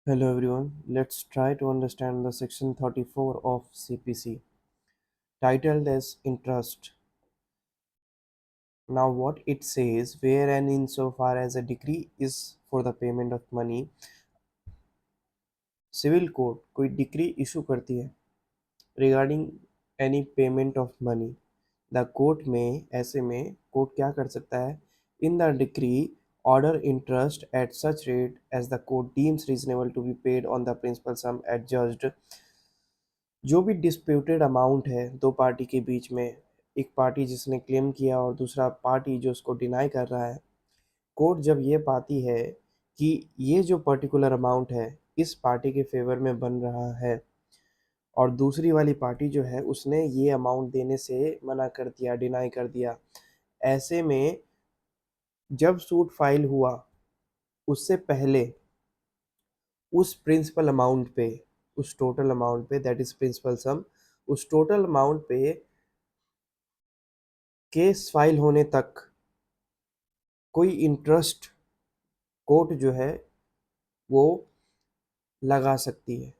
Hello everyone, let's try to understand the section 34 of CPC titled as interest. Now what it says, where and insofar as a decree is for the payment of money, civil court कोई decree issue करती है regarding any payment of money the court में ऐसे में court क्या कर सकता है in the decree order interest at such rate as the court deems reasonable to be paid on the principal sum adjudged जो भी डिस्प्यूटेड अमाउंट है दो पार्टी के बीच में एक पार्टी जिसने क्लेम किया और दूसरा पार्टी जो उसको डिनाई कर रहा है कोर्ट जब ये पाती है कि ये जो पर्टिकुलर अमाउंट है इस पार्टी के फेवर में बन रहा है और दूसरी वाली पार्टी जो है उसने ये अमाउंट देने से मना कर दिया डिनाई कर दिया ऐसे में जब सूट फाइल हुआ उससे पहले उस प्रिंसिपल अमाउंट पे उस टोटल अमाउंट पे दैट इज प्रिंसिपल सम उस टोटल अमाउंट पे केस फाइल होने तक कोई इंटरेस्ट कोर्ट जो है वो लगा सकती है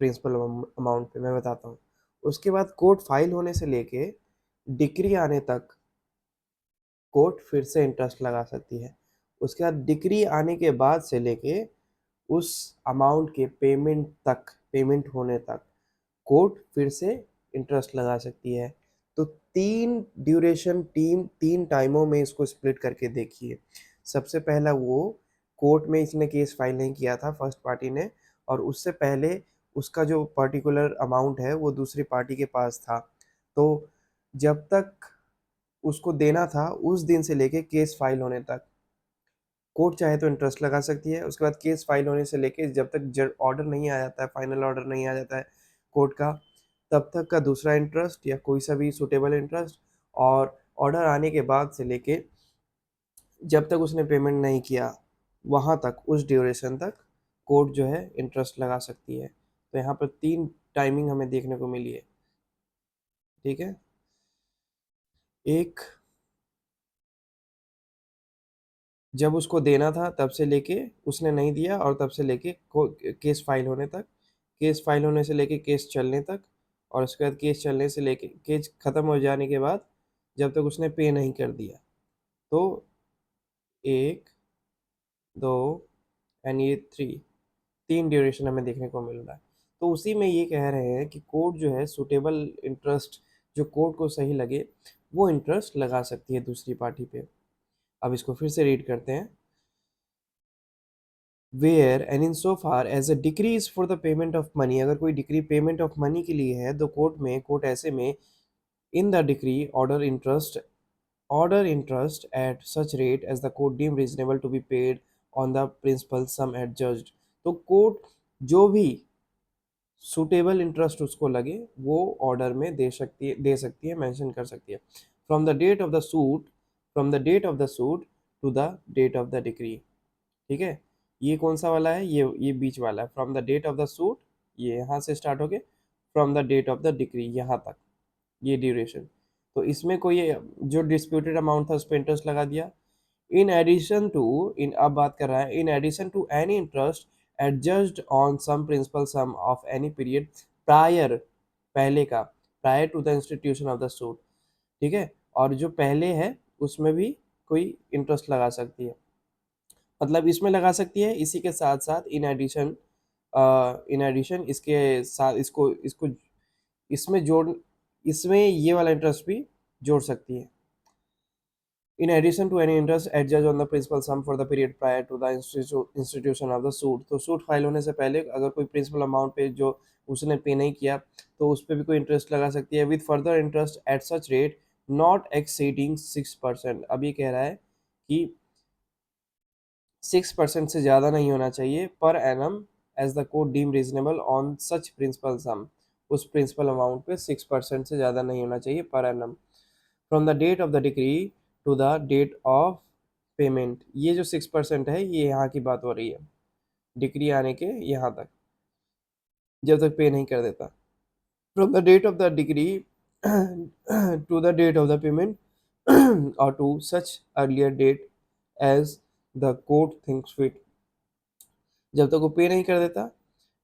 प्रिंसिपल अमाउंट पे मैं बताता हूँ उसके बाद कोर्ट फाइल होने से लेके डिक्री आने तक कोर्ट फिर से इंटरेस्ट लगा सकती है उसके बाद डिक्री आने के बाद से लेके उस अमाउंट के पेमेंट होने तक कोर्ट फिर से इंटरेस्ट लगा सकती है तो तीन टाइमों में इसको स्प्लिट करके देखिए सबसे पहला वो कोर्ट में इसने केस फाइल नहीं किया था फर्स्ट पार्टी ने और उससे पहले उसका जो पर्टिकुलर अमाउंट है वो दूसरी पार्टी के पास था तो जब तक उसको देना था उस दिन से लेके केस फाइल होने तक कोर्ट चाहे तो इंटरेस्ट लगा सकती है उसके बाद केस फाइल होने से लेके जब तक ऑर्डर नहीं आ जाता है फाइनल ऑर्डर नहीं आ जाता है कोर्ट का तब तक का दूसरा इंटरेस्ट या कोई सा भी सुटेबल इंटरेस्ट और ऑर्डर आने के बाद से लेके जब तक उसने पेमेंट नहीं किया वहाँ तक उस ड्यूरेशन तक कोर्ट जो है इंटरेस्ट लगा सकती है तो यहाँ पर तीन टाइमिंग हमें देखने को मिली है ठीक है एक जब उसको देना था तब से लेके उसने नहीं दिया और तब से लेके केस फाइल होने तक केस फाइल होने से लेके केस चलने तक और उसके बाद केस चलने से लेके केस ख़त्म हो जाने के बाद जब तक उसने पे नहीं कर दिया तो एक दो एंड ये तीन ड्यूरेशन हमें देखने को मिल रहा है तो उसी में ये कह रहे हैं कि कोर्ट जो है सुटेबल इंटरेस्ट जो कोर्ट को सही लगे वो इंटरेस्ट लगा सकती है दूसरी पार्टी पे अब इसको फिर से रीड करते हैं where and in so far as a decree is for the payment of money अगर कोई डिक्री पेमेंट ऑफ मनी के लिए है तो कोर्ट ऐसे में इन the decree order interest at such rate as the court deem reasonable to be paid on the principal sum adjudged तो court जो भी सुटेबल इंटरेस्ट उसको लगे वो ऑर्डर में दे सकती है मेंशन कर सकती है from the date of the suit to the date of the decree ठीक है ये कौन सा वाला है ये बीच वाला है from the date of the suit ये यहाँ से स्टार्ट हो गए from the date of the decree यहाँ तक ये ड्यूरेशन तो इसमें कोई जो डिस्प्यूटेड अमाउंट था उस पर इंटरेस्ट लगा दिया इन एडिशन टू इन अब बात कर रहा है in addition to any interest adjudged on sum principal sum of any period prior पहले का prior to the institution of the suit ठीक है और जो पहले है उसमें भी कोई इंटरेस्ट लगा सकती है मतलब इसमें लगा सकती है इसी के साथ साथ इन एडिशन इसके साथ इसको इसको इसमें जोड़ इसमें ये वाला इंटरेस्ट भी जोड़ सकती है in addition to any interest adjust on the principal sum for the period prior to the institution of the suit तो सूट फाइल होने से पहले अगर कोई प्रिंसिपल अमाउंट पे जो उसने पे नहीं किया तो उस पर भी कोई इंटरेस्ट लगा सकती है with further interest at such rate not exceeding 6% अब ये कह रहा है कि 6% से ज़्यादा नहीं होना चाहिए पर एनम as the court deem reasonable on such principal sum उस प्रिंसिपल अमाउंट पे 6% से ज़्यादा नहीं होना चाहिए पर annum from the date of the decree to the date of payment ये जो 6% है ये यहाँ की बात हो रही है डिक्री आने के यहाँ तक जब तक पे नहीं कर देता from the date of the decree to the date of the payment और to such earlier date as the court thinks fit जब तक वो पे नहीं कर देता,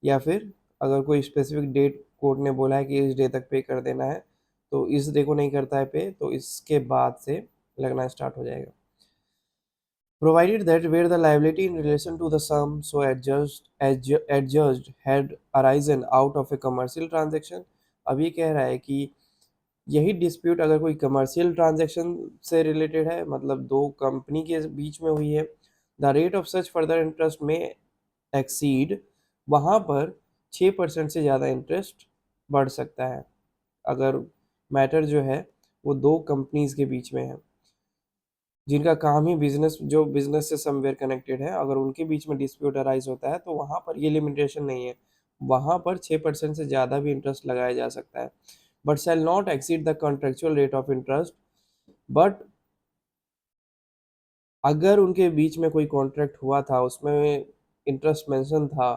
या फिर अगर कोई स्पेसिफिक डेट कोर्ट ने बोला है कि इस डे तक पे कर देना है, तो इस डे को नहीं करता है पे, तो इसके बाद से लगना स्टार्ट हो जाएगा। Provided that where the liability in relation to the sum so adjudged had arisen out of a commercial transaction, अब ये कह रहा है कि यही डिस्प्यूट अगर कोई कमर्शियल ट्रांजैक्शन से रिलेटेड है, मतलब दो कंपनी के बीच में हुई है, the rate of such further interest में एक्सीड, वहाँ पर 6% से ज़्यादा इंटरेस्ट बढ़ सकता है। अगर मैटर जो है वो दो कंपनीज के बीच में है जिनका काम ही बिजनेस, जो बिजनेस से समवेयर कनेक्टेड है, अगर उनके बीच में डिस्प्यूट अराइज होता है तो वहाँ पर ये लिमिटेशन नहीं है, वहाँ पर 6% से ज़्यादा भी इंटरेस्ट लगाया जा सकता है। But shall not exceed the contractual rate of interest, but अगर उनके बीच में कोई कॉन्ट्रैक्ट हुआ था उसमें इंटरेस्ट मेंशन था,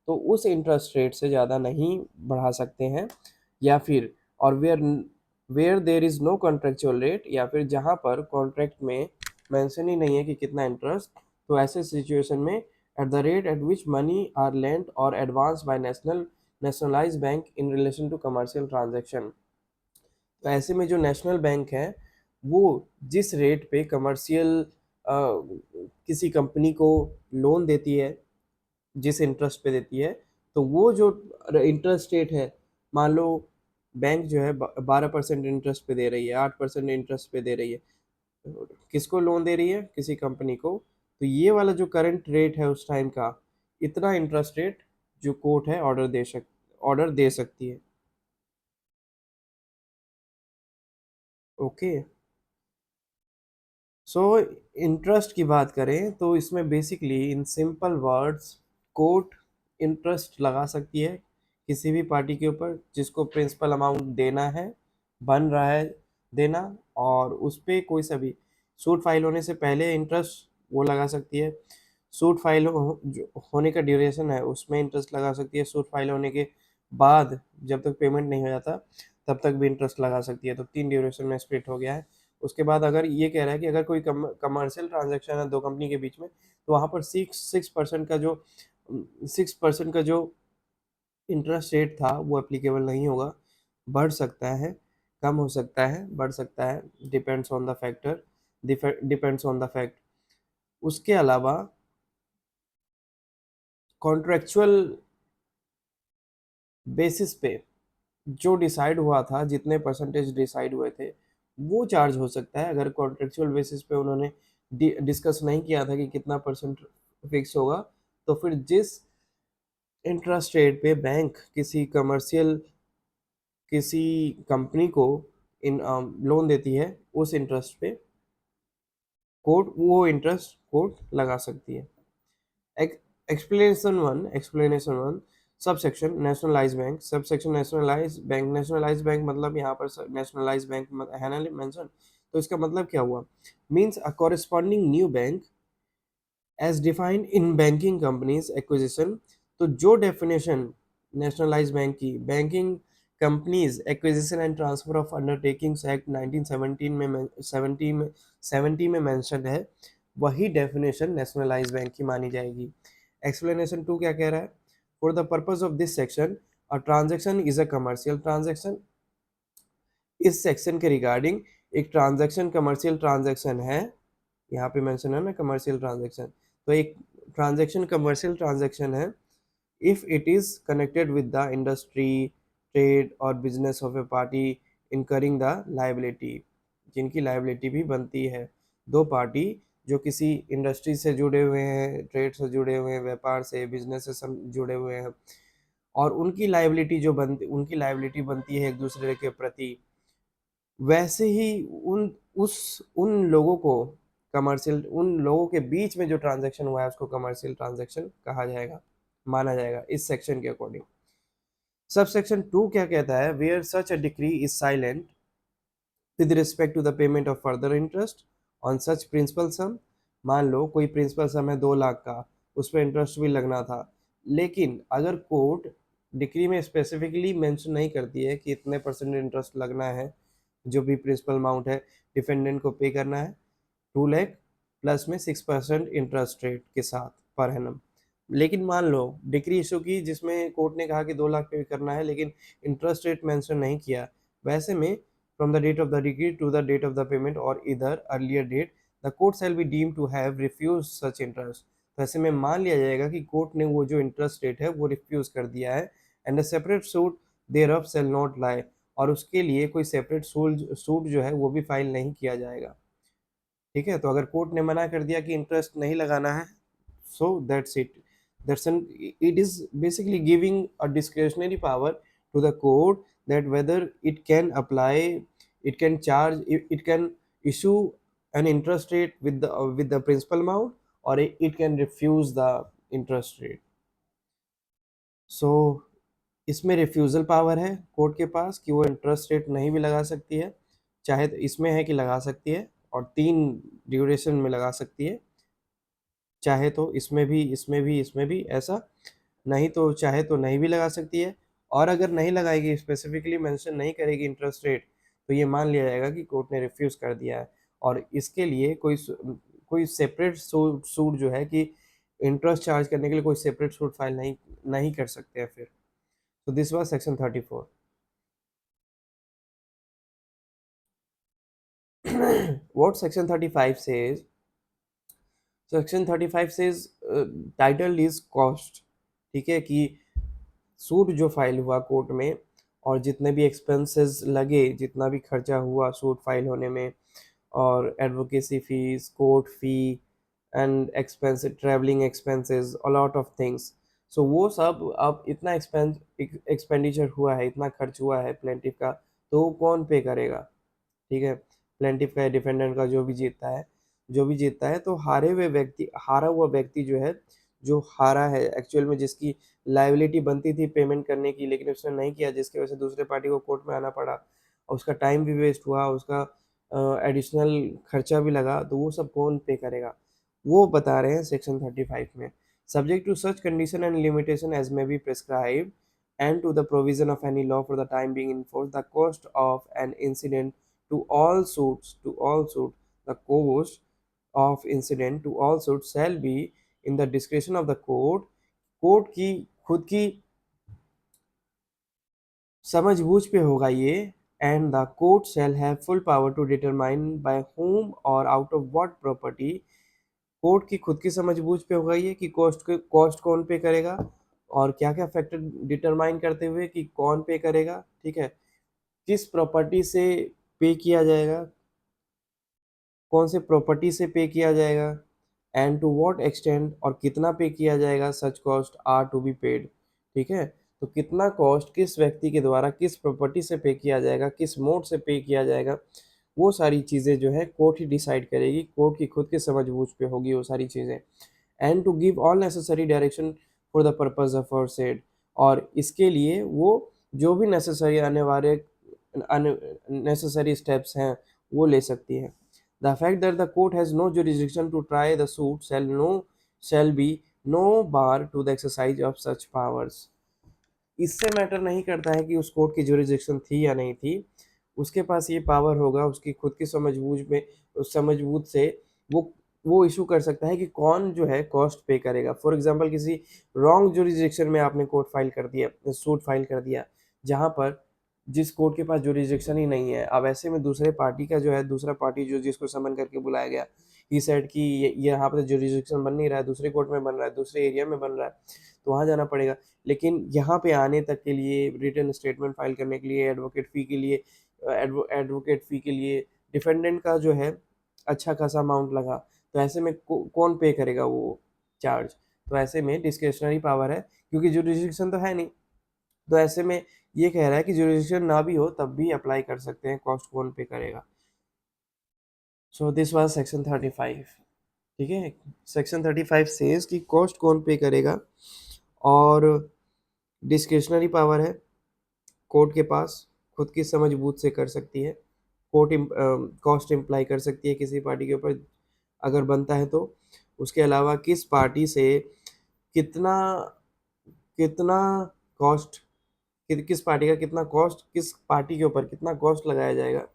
तो उस इंटरेस्ट रेट से ज़्यादा नहीं बढ़ा सकते हैं। या फिर और where there is no contractual rate, या फिर जहाँ पर कॉन्ट्रैक्ट में मेंशन ही नहीं है कि कितना इंटरेस्ट, तो ऐसे सिचुएशन में at the rate at which money are lent और advance by nationalise bank in relation to commercial transaction. तो ऐसे में जो नेशनल बैंक है वो जिस रेट पे कमर्शियल किसी कंपनी को लोन देती है, जिस इंटरेस्ट पे देती है, तो वो जो इंटरेस्ट रेट है, मान लो बैंक जो है 12% इंटरेस्ट पे दे रही है, 8% इंटरेस्ट पे दे रही है, किसको लोन दे रही है, किसी कंपनी को, तो ये वाला जो करंट रेट है उस टाइम का, इतना इंटरेस्ट रेट जो कोर्ट है ऑर्डर दे सकती है। ओके, सो इंटरेस्ट की बात करें तो इसमें basically in simple words court interest लगा सकती है किसी भी पार्टी के ऊपर जिसको प्रिंसिपल अमाउंट देना है, बन रहा है देना, और उस पर कोई सा भी सूट फाइल होने से पहले इंटरेस्ट वो लगा सकती है, सूट फाइल जो होने का ड्यूरेशन है उसमें इंटरेस्ट लगा सकती है, सूट फाइल होने के बाद जब तक पेमेंट नहीं हो जाता तब तक भी इंटरेस्ट लगा सकती है। तो 3 ड्यूरेशन में स्प्लिट हो गया है। उसके बाद अगर ये कह रहा है कि अगर कोई कमर्शियल ट्रांजैक्शन है दो कंपनी के बीच में, तो वहाँ पर 6% का जो इंटरेस्ट रेट था वो एप्लीकेबल नहीं होगा, बढ़ सकता है, कम हो सकता है, बढ़ सकता है, depends on the factor, depends on the fact. उसके अलावा कॉन्ट्रेक्चुअल बेसिस पे जो डिसाइड हुआ था, जितने परसेंटेज डिसाइड हुए थे, वो चार्ज हो सकता है। अगर कॉन्ट्रेक्चुअल बेसिस पे उन्होंने डिस्कस नहीं किया था कि कितना परसेंट फिक्स होगा, तो फिर जिस इंटरेस्ट रेट पे बैंक किसी कंपनी को इन लोन देती है, उस इंटरेस्ट पे वो इंटरेस्ट कोर्ट लगा सकती है। Explanation one subsection nationalise bank, subsection nationalise bank मतलब यहाँ पर नेशनलाइज बैंक है ना मेंशन, तो इसका मतलब क्या हुआ, means a corresponding new bank as defined in banking companies acquisition. तो जो डेफिनेशन नेशनलाइज बैंक की banking companies acquisition and transfer of undertakings act 1917 में 70 में मेंशन है, वही डेफिनेशन नेशनलाइज बैंक की मानी जाएगी। एक्सप्लेनेशन टू क्या कह रहा है, for the purpose of this section a transaction is a commercial transaction. इस सेक्शन के रिगार्डिंग एक ट्रांजेक्शन कमर्शियल ट्रांजेक्शन है, यहाँ पे मेंशन है ना कमर्शियल ट्रांजेक्शन, तो एक ट्रांजेक्शन कमर्शियल ट्रांजेक्शन है if it is connected with the industry, trade और business of a party incurring the liability, जिनकी liability भी बनती है, दो पार्टी जो किसी इंडस्ट्री से जुड़े हुए हैं, ट्रेड से जुड़े हुए हैं, व्यापार से, बिजनेस से जुड़े हुए हैं, और उनकी लाइबिलिटी बनती है एक दूसरे के प्रति, वैसे ही उन लोगों को कमर्शियल, उन लोगों के बीच में जो ट्रांजैक्शन हुआ है उसको कमर्शियल ट्रांजैक्शन कहा जाएगा, माना जाएगा इस सेक्शन के अकॉर्डिंग। सब सेक्शन 2 क्या कहता है, where such a decree is silent with respect to the payment of further interest on such principal sum. मान लो कोई प्रिंसिपल सम है 2 लाख का, उस पर इंटरेस्ट भी लगना था, लेकिन अगर कोर्ट डिक्री में स्पेसिफिकली मेंशन नहीं करती है कि इतने परसेंट इंटरेस्ट लगना है, जो भी प्रिंसिपल अमाउंट है डिफेंडेंट को पे करना है 2 लाख प्लस में 6% इंटरेस्ट रेट के साथ पर एनम, लेकिन मान लो डिक्री इशू की जिसमें कोर्ट ने कहा कि 2 लाख पे करना है, लेकिन इंटरेस्ट रेट मेंशन नहीं किया, वैसे में from the date of the decree to the date of the payment और इधर earlier date the court shall be deem to have refuse such interest. तो ऐसे में मान लिया जाएगा कि कोर्ट ने वो जो इंटरेस्ट रेट है वो रिफ्यूज कर दिया है, and a separate suit there of shall not lie, और उसके लिए कोई सेपरेट सूट जो है वो भी फाइल नहीं किया जाएगा। ठीक है, तो अगर कोर्ट ने मना कर दिया कि इंटरेस्ट नहीं लगाना है, so that's it, that's an it is basically giving a discretionary power to the court that whether it can apply, it can charge, it can issue an interest rate with the principal amount, or it can refuse the interest rate. So इसमें refusal power है court के पास कि वो interest rate नहीं भी लगा सकती है, चाहे तो इसमें है कि लगा सकती है और 3 ड्यूरेशन में लगा सकती है, चाहे तो इसमें भी, इसमें भी, इसमें भी ऐसा, नहीं तो चाहे तो नहीं भी लगा सकती है। और अगर नहीं लगाएगी, स्पेसिफिकली मेंशन नहीं करेगी इंटरेस्ट रेट, तो ये मान लिया जाएगा कि कोर्ट ने रिफ्यूज़ कर दिया है, और इसके लिए कोई सेपरेट सूट जो है कि इंटरेस्ट चार्ज करने के लिए कोई सेपरेट सूट फाइल नहीं नहीं कर सकते हैं फिर। तो this was section 34। What section 35 says, section 35 says title is cost. ठीक है, कि सूट जो फाइल हुआ कोर्ट में और जितने भी एक्सपेंसेस लगे, जितना भी खर्चा हुआ सूट फाइल होने में, और advocacy fees, court fee and expense, travelling expenses, a lot of things, so वो सब अब इतना एक्सपेंडिचर हुआ है, इतना खर्च हुआ है प्लेंटिफ का, तो वो कौन पे करेगा? ठीक है, प्लेंटिफ का या डिफेंडेंट का, जो भी जीतता है, जो भी जीतता है, तो हारा हुआ व्यक्ति जो है, जो हारा है एक्चुअल में, जिसकी लाइबिलिटी बनती थी पेमेंट करने की लेकिन उसने नहीं किया, जिसकी वजह से दूसरे पार्टी को कोर्ट में आना पड़ा और उसका टाइम भी वेस्ट हुआ, उसका एडिशनल खर्चा भी लगा, तो वो सब कौन पे करेगा? वो बता रहे हैं सेक्शन 35 में। Subject to such condition and limitation as may be prescribed and to the provision of any law for the time being enforced, the cost of an incident the cost of incident to all suits shall be in the discretion of the court। Court की खुद की समझबूझ पे होगा ये, and the court shall have full power to determine by whom और out of what property. Court की खुद की समझबूझ पे होगा ये कि कॉस्ट कौन पे करेगा, और क्या क्या फैक्टर डिटरमाइन करते हुए कि कौन पे करेगा। ठीक है, किस प्रॉपर्टी से पे किया जाएगा, कौन से प्रॉपर्टी से पे किया जाएगा, एंड टू व्हाट एक्सटेंट, और कितना पे किया जाएगा, such cost are to be paid. ठीक है, तो कितना कॉस्ट किस व्यक्ति के द्वारा किस प्रॉपर्टी से पे किया जाएगा, किस मोड से पे किया जाएगा, वो सारी चीज़ें जो है कोर्ट ही डिसाइड करेगी, कोर्ट की खुद की समझबूझ पे होगी वो सारी चीज़ें। And to give all necessary direction for the purpose of aforesaid, और इसके लिए वो जो भी नेसेसरी आने वाले नेसेसरी स्टेप्स हैं वो ले सकती है। The fact that the court has no jurisdiction to try the suit shall be no bar to the exercise of such powers. इससे मैटर नहीं करता है कि उस कोर्ट की जुरिस्डिक्शन थी या नहीं थी, उसके पास ये पावर होगा उसकी खुद की समझबूझ में, उस समझबूझ से वो इशू कर सकता है कि कौन जो है कॉस्ट पे करेगा। फॉर एग्जांपल किसी रॉन्ग जुरिस्डिक्शन में आपने कोर्ट फाइल कर दिया, सूट फाइल कर दिया, जहाँ पर जिस कोर्ट के पास जुरिस्डिक्शन ही नहीं है, अब ऐसे में दूसरे पार्टी का जो है, दूसरा पार्टी जो जिसको समन करके बुलाया गया, ही सेड कि ये यहाँ पर जुरिस्डिक्शन बन नहीं रहा है, दूसरे कोर्ट में बन रहा है, दूसरे एरिया में बन रहा है, तो वहाँ जाना पड़ेगा। लेकिन यहाँ पे आने तक के लिए, रिटन स्टेटमेंट फाइल करने के लिए, एडवोकेट फ़ी के लिए डिफेंडेंट का जो है अच्छा खासा अमाउंट लगा, तो ऐसे में कौन पे करेगा वो चार्ज? तो ऐसे में डिस्क्रिशनरी पावर है, क्योंकि जुरिस्डिक्शन तो है नहीं, तो ऐसे में ये कह रहा है कि जुरिस्डिक्शन ना भी हो तब भी अप्लाई कर सकते हैं, कॉस्ट कौन पे करेगा। So this was section 35। ठीक है, सेक्शन 35 सेज कि कॉस्ट कौन पे करेगा, और डिस्क्रिशनरी पावर है कोर्ट के पास, खुद की समझबूझ से कर सकती है, कोर्ट कॉस्ट इम्प्लाई कर सकती है किसी पार्टी के ऊपर अगर बनता है तो। उसके अलावा किस पार्टी से कितना कितना कॉस्ट, किस पार्टी का कितना कॉस्ट, किस पार्टी के ऊपर कितना कॉस्ट लगाया जाएगा,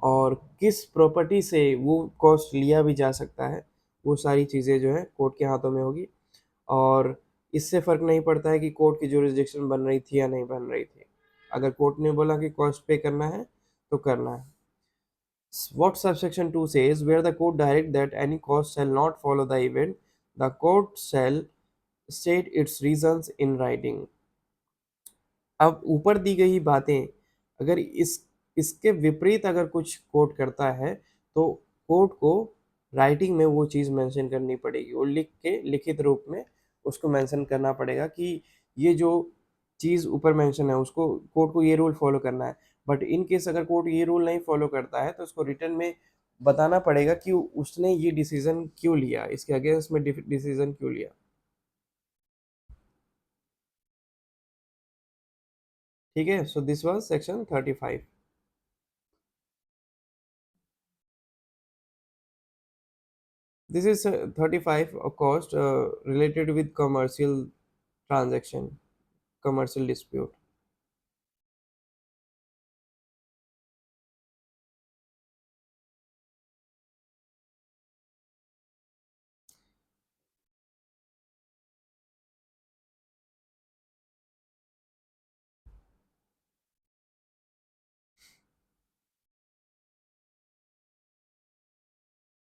और किस प्रॉपर्टी से वो कॉस्ट लिया भी जा सकता है, वो सारी चीज़ें जो है कोर्ट के हाथों में होगी। और इससे फ़र्क नहीं पड़ता है कि कोर्ट की जुरिस्डिक्शन बन रही थी या नहीं बन रही थी। अगर कोर्ट ने बोला कि कॉस्ट पे करना है तो करना है। What subsection 2 says, where the court direct that any cost shall not follow the event, the court shall state its reasons in writing. अब ऊपर दी गई बातें अगर इसके विपरीत अगर कुछ कोर्ट करता है तो कोर्ट को राइटिंग में वो चीज़ मेंशन करनी पड़ेगी, वो लिख के लिखित रूप में उसको मेंशन करना पड़ेगा कि ये जो चीज़ ऊपर मेंशन है उसको कोर्ट को ये रूल फॉलो करना है। बट इन केस अगर कोर्ट ये रूल नहीं फॉलो करता है तो उसको रिटर्न में बताना पड़ेगा कि उसने ये डिसीजन क्यों लिया, इसके अगेंस्ट में डिसीजन क्यों लिया। ठीक है, so this was section 35। This is 35 cost related with commercial transaction, commercial dispute.